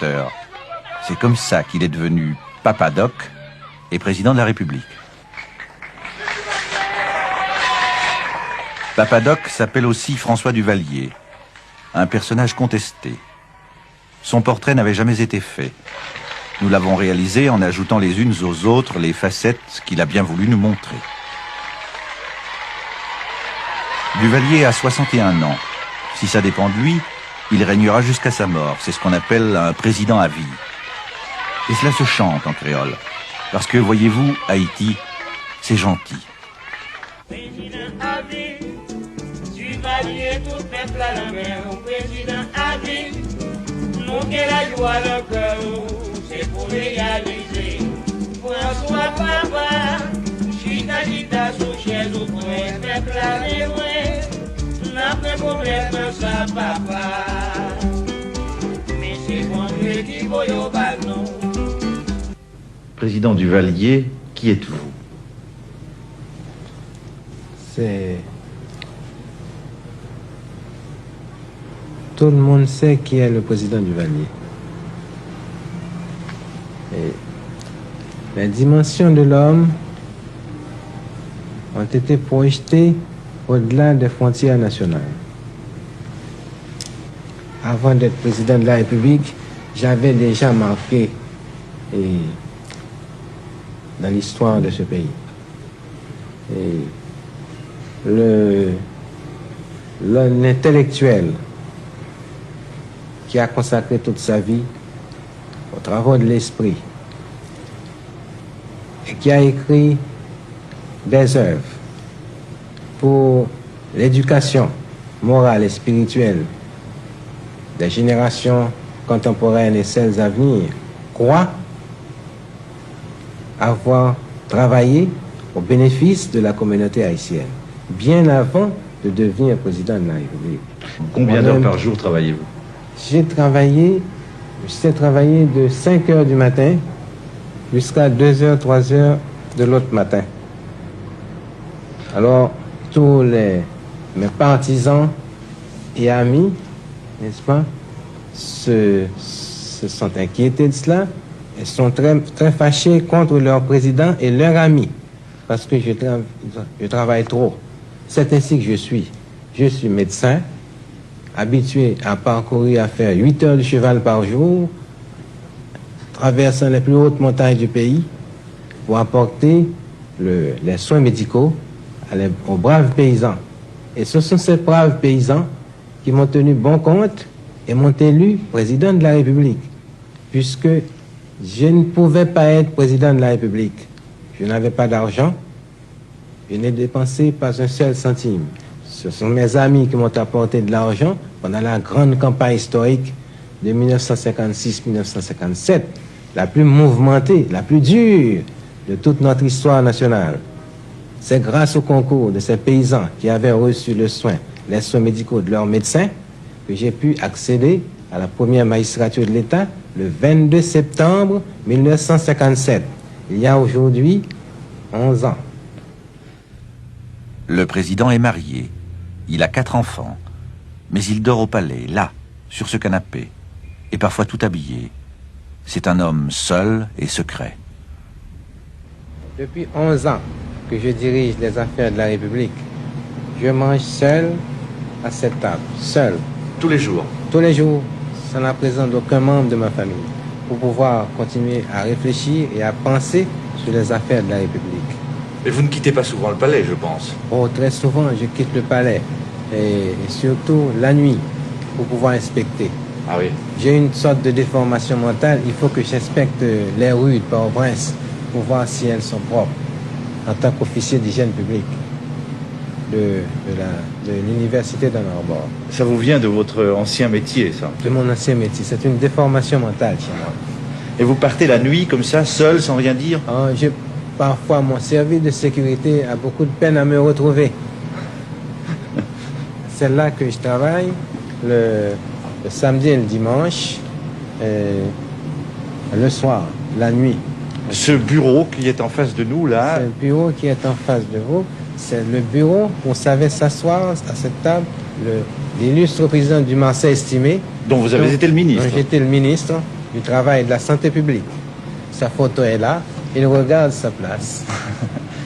C'est comme ça qu'il est devenu Papa Doc et président de la République. Papa Doc s'appelle aussi François Duvalier, un personnage contesté. Son portrait n'avait jamais été fait. Nous l'avons réalisé en ajoutant les unes aux autres les facettes qu'il a bien voulu nous montrer. Duvalier a 61 ans. Si ça dépend de lui, il régnera jusqu'à sa mort. C'est ce qu'on appelle un président à vie. Et cela se chante en créole. Parce que, voyez-vous, Haïti, c'est gentil. Président à vie, Duvalier, tout peuple à la mer. Président à vie, nous qui la joie le cœur, c'est pour réaliser. François Papa, chita sous chaise au point, peuple à l'éloigner. N'a pas de problème ça, papa. Mais c'est bon Dieu qui voit au ballon. Président Duvalier, qui êtes-vous? Tout le monde sait qui est le président Duvalier. Et les dimensions de l'homme ont été projetées au-delà des frontières nationales. Avant d'être président de la République, j'avais déjà marqué dans l'histoire de ce pays. Et l'intellectuel qui a consacré toute sa vie aux travaux de l'esprit et qui a écrit des œuvres pour l'éducation morale et spirituelle des générations contemporaines et celles à venir, croit avoir travaillé au bénéfice de la communauté haïtienne, bien avant de devenir président de la République. Combien d'heures par jour travaillez-vous? J'ai travaillé de 5 heures du matin jusqu'à 2 heures, 3 heures de l'autre matin. Alors, tous mes partisans et amis, n'est-ce pas, se sont inquiétés de cela et sont très, très fâchés contre leur président et leurs amis parce que je travaille trop. C'est ainsi que je suis. Je suis médecin, habitué à parcourir, à faire 8 heures de cheval par jour, traversant les plus hautes montagnes du pays pour apporter les soins médicaux aux braves paysans. Et ce sont ces braves paysans qui m'ont tenu bon compte et m'ont élu président de la République, puisque je ne pouvais pas être président de la République. Je n'avais pas d'argent, je n'ai dépensé pas un seul centime. Ce sont mes amis qui m'ont apporté de l'argent pendant la grande campagne historique de 1956-1957, la plus mouvementée, la plus dure de toute notre histoire nationale. C'est grâce au concours de ces paysans qui avaient reçu les soins médicaux de leurs médecins que j'ai pu accéder à la première magistrature de l'État le 22 septembre 1957. Il y a aujourd'hui 11 ans. Le président est marié. Il a 4 enfants. Mais il dort au palais, là, sur ce canapé, et parfois tout habillé. C'est un homme seul et secret. Depuis 11 ans que je dirige les affaires de la République, je mange seul à cette table, seul. Tous les jours? Tous les jours, sans la présence d'aucun membre de ma famille, pour pouvoir continuer à réfléchir et à penser sur les affaires de la République. Mais vous ne quittez pas souvent le palais, je pense. Oh, très souvent, je quitte le palais, et surtout la nuit, pour pouvoir inspecter. Ah oui? J'ai une sorte de déformation mentale, il faut que j'inspecte les rues de Port-au-Prince pour voir si elles sont propres, en tant qu'officier d'hygiène publique de l'université d'Ann Arbor. Ça vous vient de votre ancien métier, ça? De mon ancien métier, c'est une déformation mentale chez moi. Et vous partez la nuit, comme ça, seul, sans rien dire? Parfois, mon service de sécurité a beaucoup de peine à me retrouver. C'est là que je travaille, le samedi et le dimanche, le soir, la nuit. Ce bureau qui est en face de nous, là... C'est le bureau qui est en face de vous. C'est le bureau où on savait s'asseoir à cette table, l'illustre président du Marseille estimé. Dont vous avez été le ministre. J'étais le ministre. du travail et de la santé publique. Sa photo est là, il regarde sa place.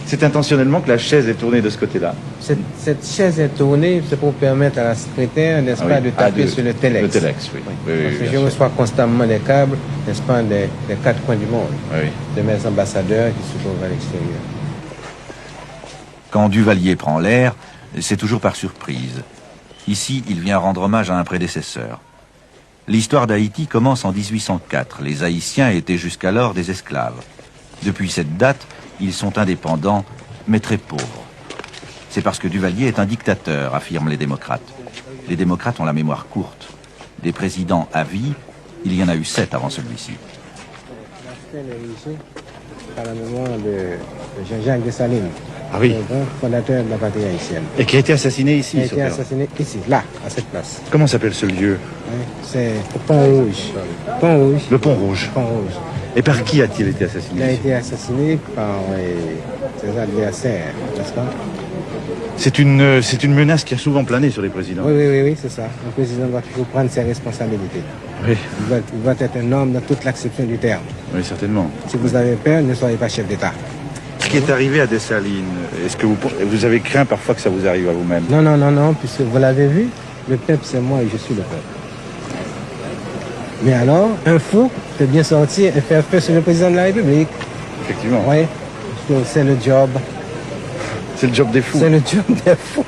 C'est intentionnellement que la chaise est tournée de ce côté-là. Cette chaise est tournée, c'est pour permettre à la secrétaire, n'est-ce pas, de taper sur le téléx. Le téléx, oui. Parce que je reçois constamment des câbles, n'est-ce pas, des quatre coins du monde, de mes ambassadeurs qui se trouvent à l'extérieur. Quand Duvalier prend l'air, c'est toujours par surprise. Ici, il vient rendre hommage à un prédécesseur. L'histoire d'Haïti commence en 1804. Les Haïtiens étaient jusqu'alors des esclaves. Depuis cette date, ils sont indépendants, mais très pauvres. C'est parce que Duvalier est un dictateur, affirment les démocrates. Les démocrates ont la mémoire courte. Des présidents à vie, il y en a eu 7 avant celui-ci. La stèle est érigée par la mémoire de Jean-Jacques Dessalines, le grand fondateur de la patrie haïtienne. Et qui a été assassiné ici, Il a été assassiné ici, là, à cette place. Comment s'appelle ce lieu? C'est le Pont Rouge. Pont Rouge. Le Pont Rouge. Pont Rouge. Et par qui a-t-il été assassiné? Il a été assassiné par ses adversaires, n'est-ce pas? C'est une menace qui a souvent plané sur les présidents. Oui, c'est ça. Le président doit toujours prendre ses responsabilités. Oui. Il doit être un homme dans toute l'acception du terme. Oui, certainement. Si vous avez peur, ne soyez pas chef d'État. Ce qui est arrivé à Dessalines, est-ce que vous avez craint parfois que ça vous arrive à vous-même? Non, puisque vous l'avez vu, le peuple c'est moi et je suis le peuple. Mais alors, un fou peut bien sortir et faire feu sur le président de la République. Effectivement. Oui, parce que c'est le job. C'est le job des fous. C'est le job des fous.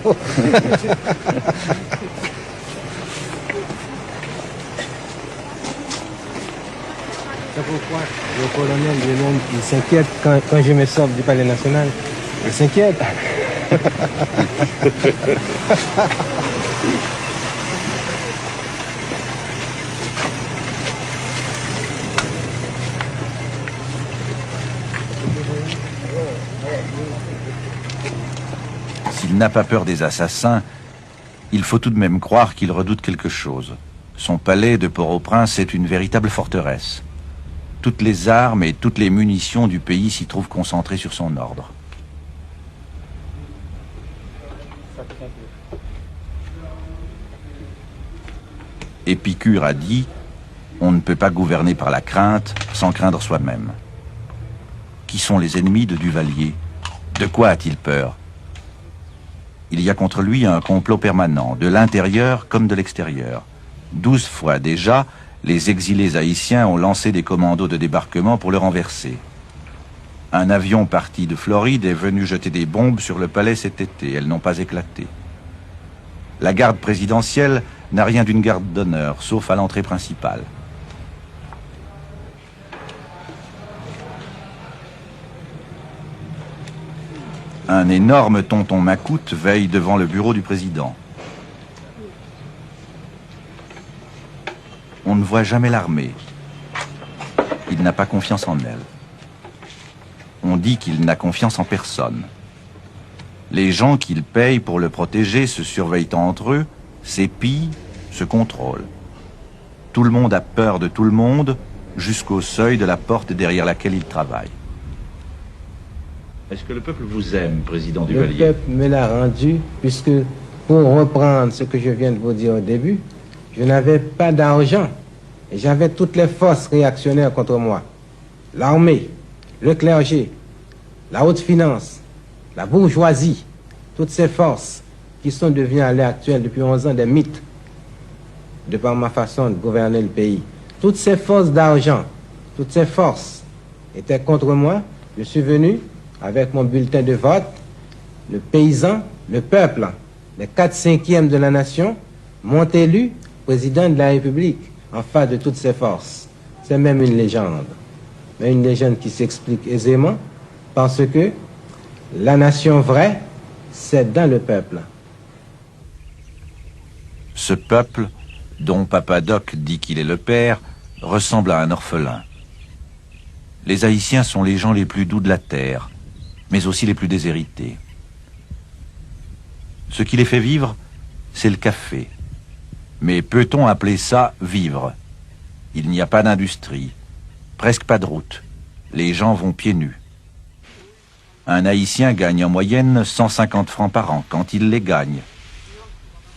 C'est pourquoi le colonel lui-même, il s'inquiète quand je me sors du palais national. Il s'inquiète. S'il n'a pas peur des assassins, il faut tout de même croire qu'il redoute quelque chose. Son palais de Port-au-Prince est une véritable forteresse. Toutes les armes et toutes les munitions du pays s'y trouvent concentrées sur son ordre. Épicure a dit « On ne peut pas gouverner par la crainte sans craindre soi-même ». Qui sont les ennemis de Duvalier? De quoi a-t-il peur? Il y a contre lui un complot permanent, de l'intérieur comme de l'extérieur. 12 fois déjà, les exilés haïtiens ont lancé des commandos de débarquement pour le renverser. Un avion parti de Floride est venu jeter des bombes sur le palais cet été. Elles n'ont pas éclaté. La garde présidentielle n'a rien d'une garde d'honneur, sauf à l'entrée principale. Un énorme tonton macoute veille devant le bureau du président. On ne voit jamais l'armée. Il n'a pas confiance en elle. On dit qu'il n'a confiance en personne. Les gens qu'il paye pour le protéger se surveillent entre eux, s'épient, se contrôlent. Tout le monde a peur de tout le monde, jusqu'au seuil de la porte derrière laquelle il travaille. Est-ce que le peuple vous aime, président Duvalier? Le peuple me l'a rendu, puisque, pour reprendre ce que je viens de vous dire au début, je n'avais pas d'argent et j'avais toutes les forces réactionnaires contre moi. L'armée, le clergé, la haute finance, la bourgeoisie, toutes ces forces qui sont devenues à l'heure actuelle depuis 11 ans des mythes, de par ma façon de gouverner le pays. Toutes ces forces d'argent, toutes ces forces étaient contre moi. Je suis venu avec mon bulletin de vote, le paysan, le peuple, les 4/5 de la nation, m'ont élu président de la République en face de toutes ces forces. C'est même une légende, mais une légende qui s'explique aisément parce que la nation vraie, c'est dans le peuple. Ce peuple, dont Papa Doc dit qu'il est le père, ressemble à un orphelin. Les Haïtiens sont les gens les plus doux de la terre, mais aussi les plus déshérités. Ce qui les fait vivre, c'est le café. Mais peut-on appeler ça vivre? Il n'y a pas d'industrie, presque pas de route. Les gens vont pieds nus. Un Haïtien gagne en moyenne 150 francs par an, quand il les gagne.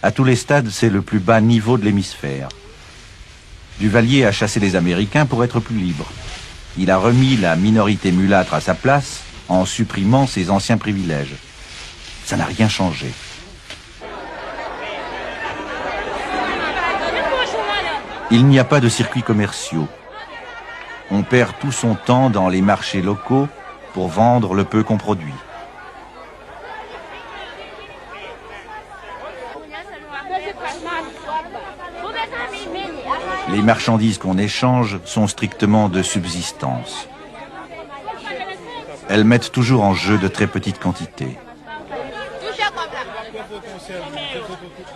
À tous les stades, c'est le plus bas niveau de l'hémisphère. Duvalier a chassé les Américains pour être plus libre. Il a remis la minorité mulâtre à sa place en supprimant ses anciens privilèges. Ça n'a rien changé. Il n'y a pas de circuits commerciaux. On perd tout son temps dans les marchés locaux pour vendre le peu qu'on produit. Les marchandises qu'on échange sont strictement de subsistance. Elles mettent toujours en jeu de très petites quantités.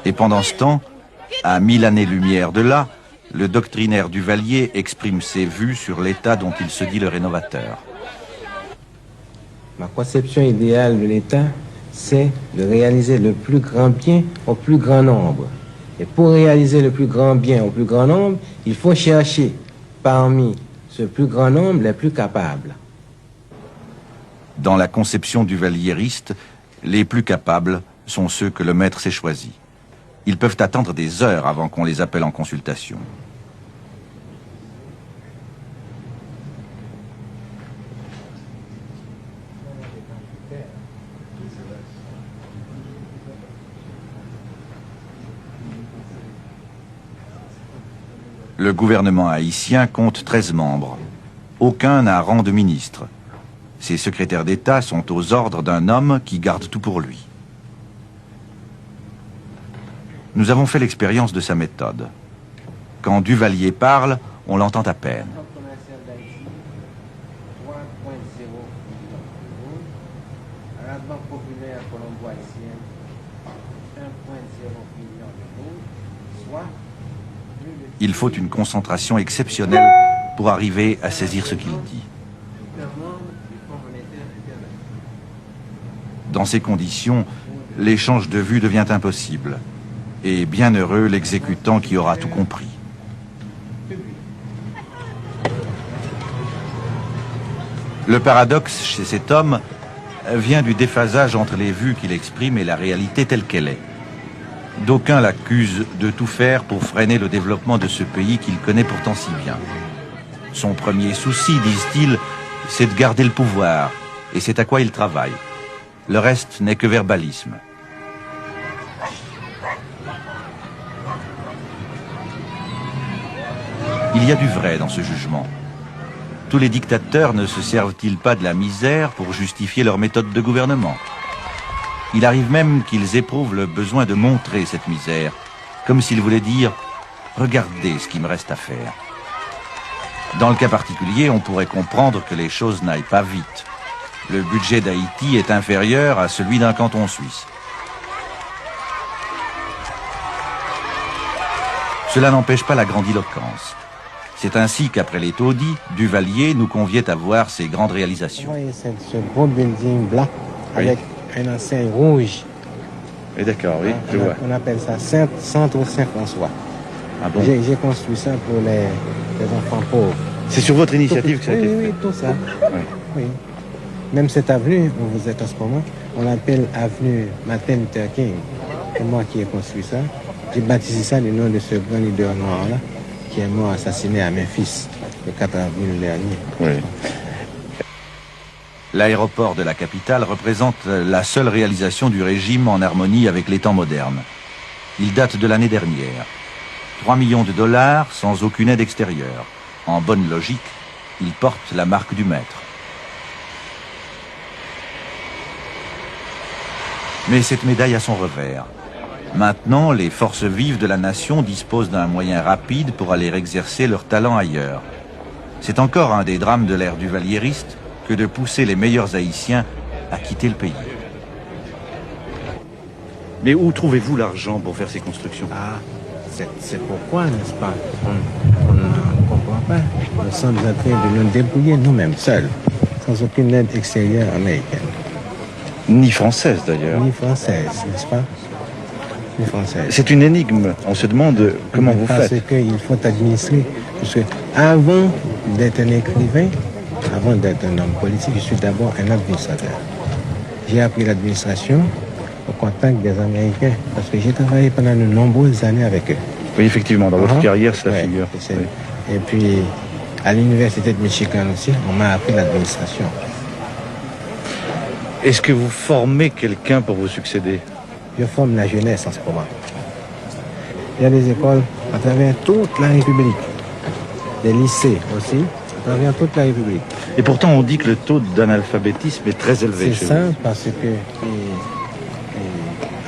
Et pendant ce temps, à 1000 années-lumière de là, le doctrinaire Duvalier exprime ses vues sur l'État dont il se dit le rénovateur. Ma conception idéale de l'État, c'est de réaliser le plus grand bien au plus grand nombre. Et pour réaliser le plus grand bien au plus grand nombre, il faut chercher parmi ce plus grand nombre les plus capables. Dans la conception duvaliériste, les plus capables sont ceux que le maître s'est choisis. Ils peuvent attendre des heures avant qu'on les appelle en consultation. Le gouvernement haïtien compte 13 membres. Aucun n'a rang de ministre. Ses secrétaires d'État sont aux ordres d'un homme qui garde tout pour lui. Nous avons fait l'expérience de sa méthode. Quand Duvalier parle, on l'entend à peine. Il faut une concentration exceptionnelle pour arriver à saisir ce qu'il dit. Dans ces conditions, l'échange de vues devient impossible. Et bien heureux l'exécutant qui aura tout compris. Le paradoxe chez cet homme vient du déphasage entre les vues qu'il exprime et la réalité telle qu'elle est. D'aucuns l'accusent de tout faire pour freiner le développement de ce pays qu'il connaît pourtant si bien. Son premier souci, disent-ils, c'est de garder le pouvoir, et c'est à quoi il travaille. Le reste n'est que verbalisme. Il y a du vrai dans ce jugement. Tous les dictateurs ne se servent-ils pas de la misère pour justifier leur méthode de gouvernement? Il arrive même qu'ils éprouvent le besoin de montrer cette misère, comme s'ils voulaient dire « Regardez ce qu'il me reste à faire ». Dans le cas particulier, on pourrait comprendre que les choses n'aillent pas vite. Le budget d'Haïti est inférieur à celui d'un canton suisse. Cela n'empêche pas la grandiloquence. C'est ainsi qu'après les taudis, Duvalier nous conviait à voir ses grandes réalisations. Ce gros building blanc avec un enseigne rouge. Et d'accord, oui, je vois. On appelle ça Centre Saint-François. Ah bon? J'ai construit ça pour les enfants pauvres. C'est sur votre initiative que ça a été fait? Oui, tout ça. Oui. Même cette avenue où vous êtes en ce moment, on l'appelle avenue Martin Luther King. C'est moi qui ai construit ça. J'ai baptisé ça du nom de ce grand leader noir-là, qui est mort assassiné à Memphis le 4 avril dernier. Oui. L'aéroport de la capitale représente la seule réalisation du régime en harmonie avec les temps modernes. Il date de l'année dernière. 3 millions de dollars sans aucune aide extérieure. En bonne logique, il porte la marque du maître. Mais cette médaille a son revers. Maintenant, les forces vives de la nation disposent d'un moyen rapide pour aller exercer leur talent ailleurs. C'est encore un des drames de l'ère duvaliériste que de pousser les meilleurs Haïtiens à quitter le pays. Mais où trouvez-vous l'argent pour faire ces constructions? Ah, c'est pourquoi, n'est-ce pas, on ne comprend pas. Nous sommes en train de nous débrouiller nous-mêmes, seuls, sans aucune aide extérieure américaine. Ni française d'ailleurs. Ni française, n'est-ce pas? Ni française. C'est une énigme. On se demande comment vous faites. Parce qu'il faut administrer. Parce que avant d'être un écrivain, avant d'être un homme politique, je suis d'abord un administrateur. J'ai appris l'administration au contact des Américains parce que j'ai travaillé pendant de nombreuses années avec eux. Oui, effectivement, dans votre Uh-huh. carrière, c'est la Ouais, figure. c'est- Oui. Et puis, à l'université de Michigan aussi, on m'a appris l'administration. Est-ce que vous formez quelqu'un pour vous succéder? Je forme la jeunesse en ce moment. Il y a des écoles à travers toute la République, des lycées aussi, à travers toute la République. Et pourtant, on dit que le taux d'analphabétisme est très élevé C'est chez ça vous. parce que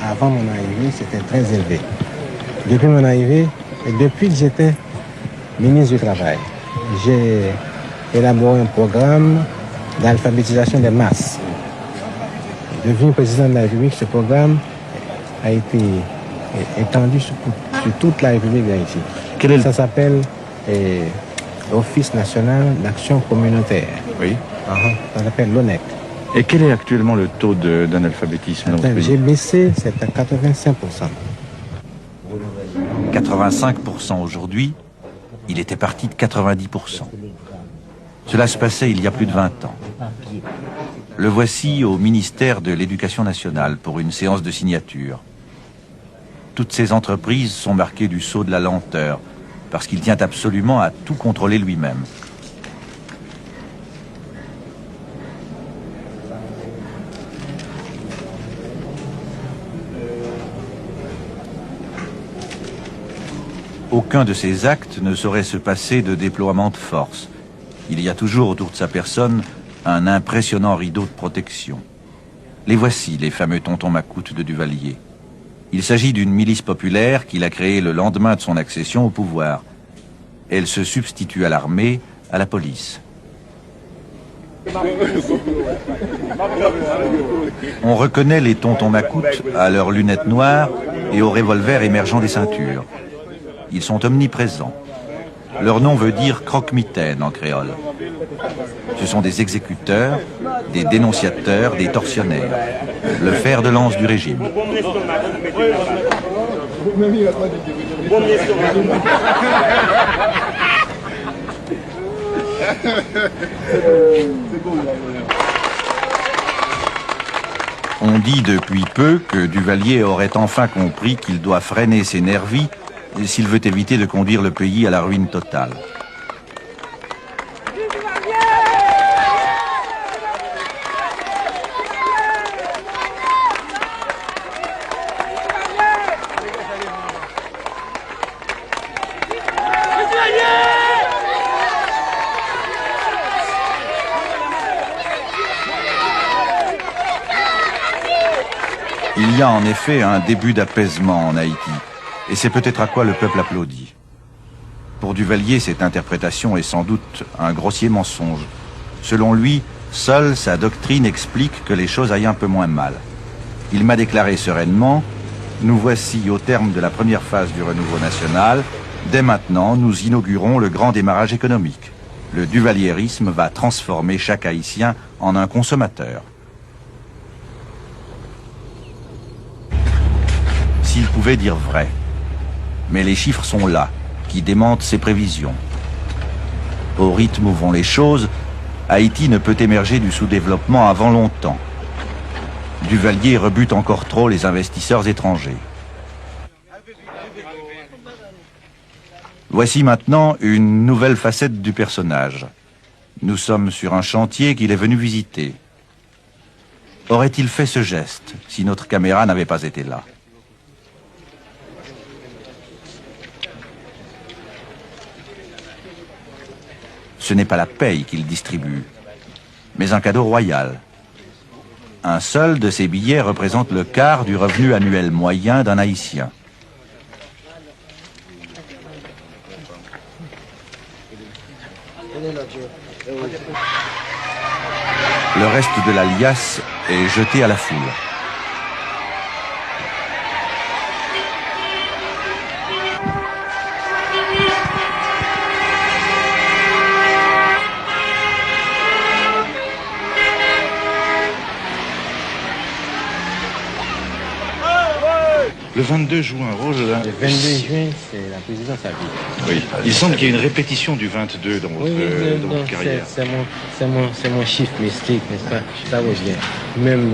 avant mon arrivée, c'était très élevé. Depuis mon arrivée, et depuis que j'étais ministre du Travail, j'ai élaboré un programme d'alphabétisation des masses. Devenu président de la République, ce programme a été étendu sur toute la République d'Haïti. Quel est le... Ça s'appelle l'Office national d'action communautaire. Oui. Ça s'appelle l'ONEC. Et quel est actuellement le taux d'analphabétisme dans votre J'ai pays? baissé, c'est à 85%. 85% aujourd'hui, il était parti de 90%. Cela se passait il y a plus de 20 ans. Le voici au ministère de l'Éducation nationale pour une séance de signature. Toutes ces entreprises sont marquées du sceau de la lenteur, parce qu'il tient absolument à tout contrôler lui-même. Aucun de ces actes ne saurait se passer de déploiement de force. Il y a toujours autour de sa personne un impressionnant rideau de protection. Les voici, les fameux tontons macoutes de Duvalier. Il s'agit d'une milice populaire qu'il a créée le lendemain de son accession au pouvoir. Elle se substitue à l'armée, à la police. On reconnaît les tontons macoutes à leurs lunettes noires et aux revolvers émergeant des ceintures. Ils sont omniprésents. Leur nom veut dire croque-mitaine en créole. Ce sont des exécuteurs, des dénonciateurs, des tortionnaires. Le fer de lance du régime. On dit depuis peu que Duvalier aurait enfin compris qu'il doit freiner ses nervis s'il veut éviter de conduire le pays à la ruine totale. Il y a en effet un début d'apaisement en Haïti, et c'est peut-être à quoi le peuple applaudit. Pour Duvalier, cette interprétation est sans doute un grossier mensonge. Selon lui, seule sa doctrine explique que les choses aillent un peu moins mal. Il m'a déclaré sereinement, « Nous voici au terme de la première phase du renouveau national. Dès maintenant, nous inaugurons le grand démarrage économique. Le duvalierisme va transformer chaque Haïtien en un consommateur. » S'il pouvait dire vrai. Mais les chiffres sont là, qui démentent ses prévisions. Au rythme où vont les choses, Haïti ne peut émerger du sous-développement avant longtemps. Duvalier rebute encore trop les investisseurs étrangers. Voici maintenant une nouvelle facette du personnage. Nous sommes sur un chantier qu'il est venu visiter. Aurait-il fait ce geste si notre caméra n'avait pas été là? Ce n'est pas la paye qu'il distribue, mais un cadeau royal. Un seul de ces billets représente le quart du revenu annuel moyen d'un Haïtien. Le reste de la liasse est jeté à la foule. Le 22 joue un rôle... Le 22 juin, c'est la présidence à vie. Oui. Il semble qu'il y ait une répétition du 22 dans votre carrière. C'est mon chiffre mystique, n'est-ce pas? Ça revient. Même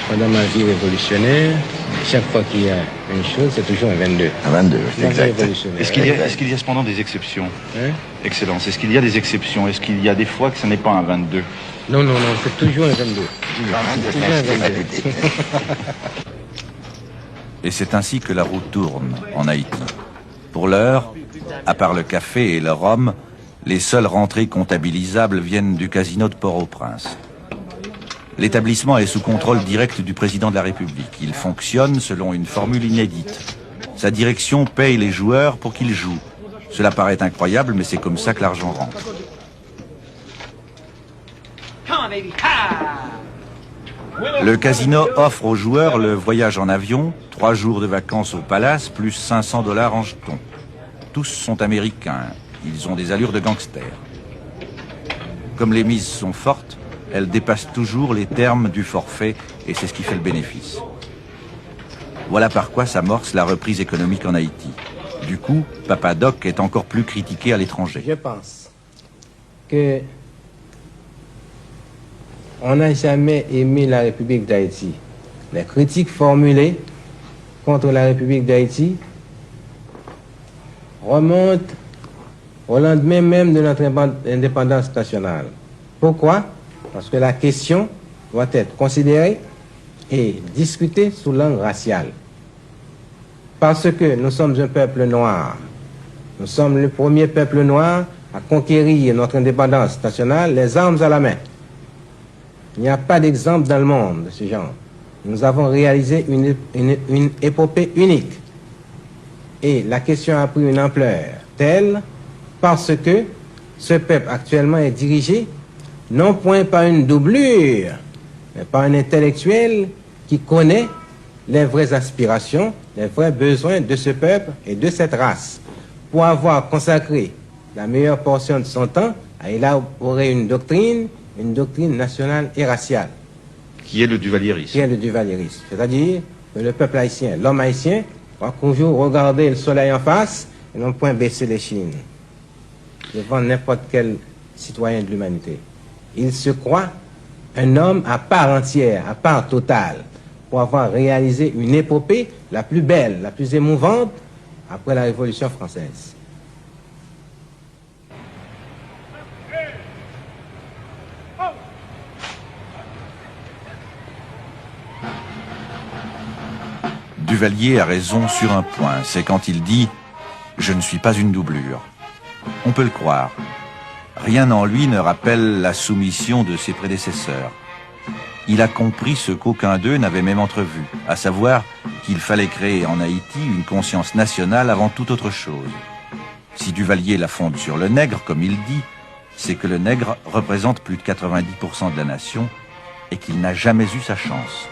pendant ma vie révolutionnaire, chaque fois qu'il y a une chose, c'est toujours un 22. Un 22, La vie exact. révolutionnaire. Est-ce qu'il y a cependant des exceptions, Hein? Excellence? Est-ce qu'il y a des exceptions? Est-ce qu'il y a des fois que ce n'est pas un 22? Non, non, non, c'est toujours un 22. Un 22, Toujours un 22. Et c'est ainsi que la roue tourne en Haïti. Pour l'heure, à part le café et le rhum, les seules rentrées comptabilisables viennent du casino de Port-au-Prince. L'établissement est sous contrôle direct du président de la République. Il fonctionne selon une formule inédite. Sa direction paye les joueurs pour qu'ils jouent. Cela paraît incroyable, mais c'est comme ça que l'argent rentre. Le casino offre aux joueurs le voyage en avion, 3 jours de vacances au palace, plus $500 en jetons. Tous sont américains. Ils ont des allures de gangsters. Comme les mises sont fortes, elles dépassent toujours les termes du forfait et c'est ce qui fait le bénéfice. Voilà par quoi s'amorce la reprise économique en Haïti. Du coup, Papa Doc est encore plus critiqué à l'étranger. Je pense que on n'a jamais aimé la République d'Haïti. Les critiques formulées contre la République d'Haïti remontent au lendemain même de notre indépendance nationale. Pourquoi? Parce que la question doit être considérée et discutée sous l'angle racial. Parce que nous sommes un peuple noir. Nous sommes le premier peuple noir à conquérir notre indépendance nationale, les armes à la main. Il n'y a pas d'exemple dans le monde de ce genre. Nous avons réalisé une épopée unique. Et la question a pris une ampleur telle parce que ce peuple actuellement est dirigé non point par une doublure, mais par un intellectuel qui connaît les vraies aspirations, les vrais besoins de ce peuple et de cette race. Pour avoir consacré la meilleure portion de son temps à élaborer une doctrine nationale et raciale. Qui est le duvalierisme. Qui est le duvalierisme. C'est-à-dire que le peuple haïtien, l'homme haïtien, doit toujours regarder le soleil en face et non point baisser les chines devant n'importe quel citoyen de l'humanité. Il se croit un homme à part entière, à part totale, pour avoir réalisé une épopée la plus belle, la plus émouvante après la Révolution française. Duvalier a raison sur un point, c'est quand il dit « Je ne suis pas une doublure ». On peut le croire. Rien en lui ne rappelle la soumission de ses prédécesseurs. Il a compris ce qu'aucun d'eux n'avait même entrevu, à savoir qu'il fallait créer en Haïti une conscience nationale avant toute autre chose. Si Duvalier la fonde sur le nègre, comme il dit, c'est que le nègre représente plus de 90% de la nation et qu'il n'a jamais eu sa chance.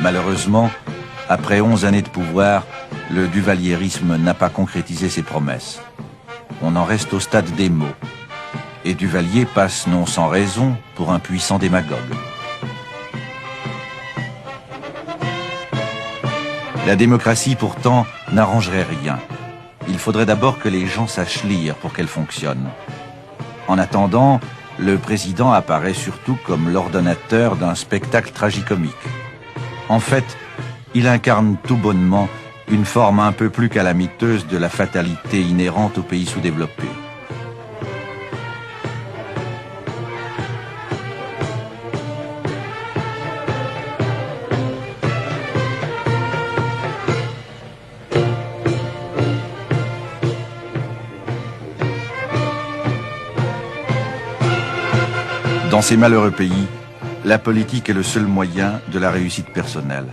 Malheureusement, après 11 années de pouvoir, le duvalierisme n'a pas concrétisé ses promesses. On en reste au stade des mots. Et Duvalier passe non sans raison pour un puissant démagogue. La démocratie, pourtant, n'arrangerait rien. Il faudrait d'abord que les gens sachent lire pour qu'elle fonctionne. En attendant, le président apparaît surtout comme l'ordonnateur d'un spectacle tragicomique. En fait, il incarne tout bonnement une forme un peu plus calamiteuse de la fatalité inhérente aux pays sous-développés. Dans ces malheureux pays, la politique est le seul moyen de la réussite personnelle.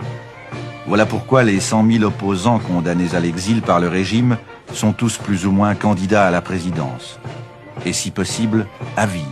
Voilà pourquoi les 100 000 opposants condamnés à l'exil par le régime sont tous plus ou moins candidats à la présidence. Et si possible, à vie.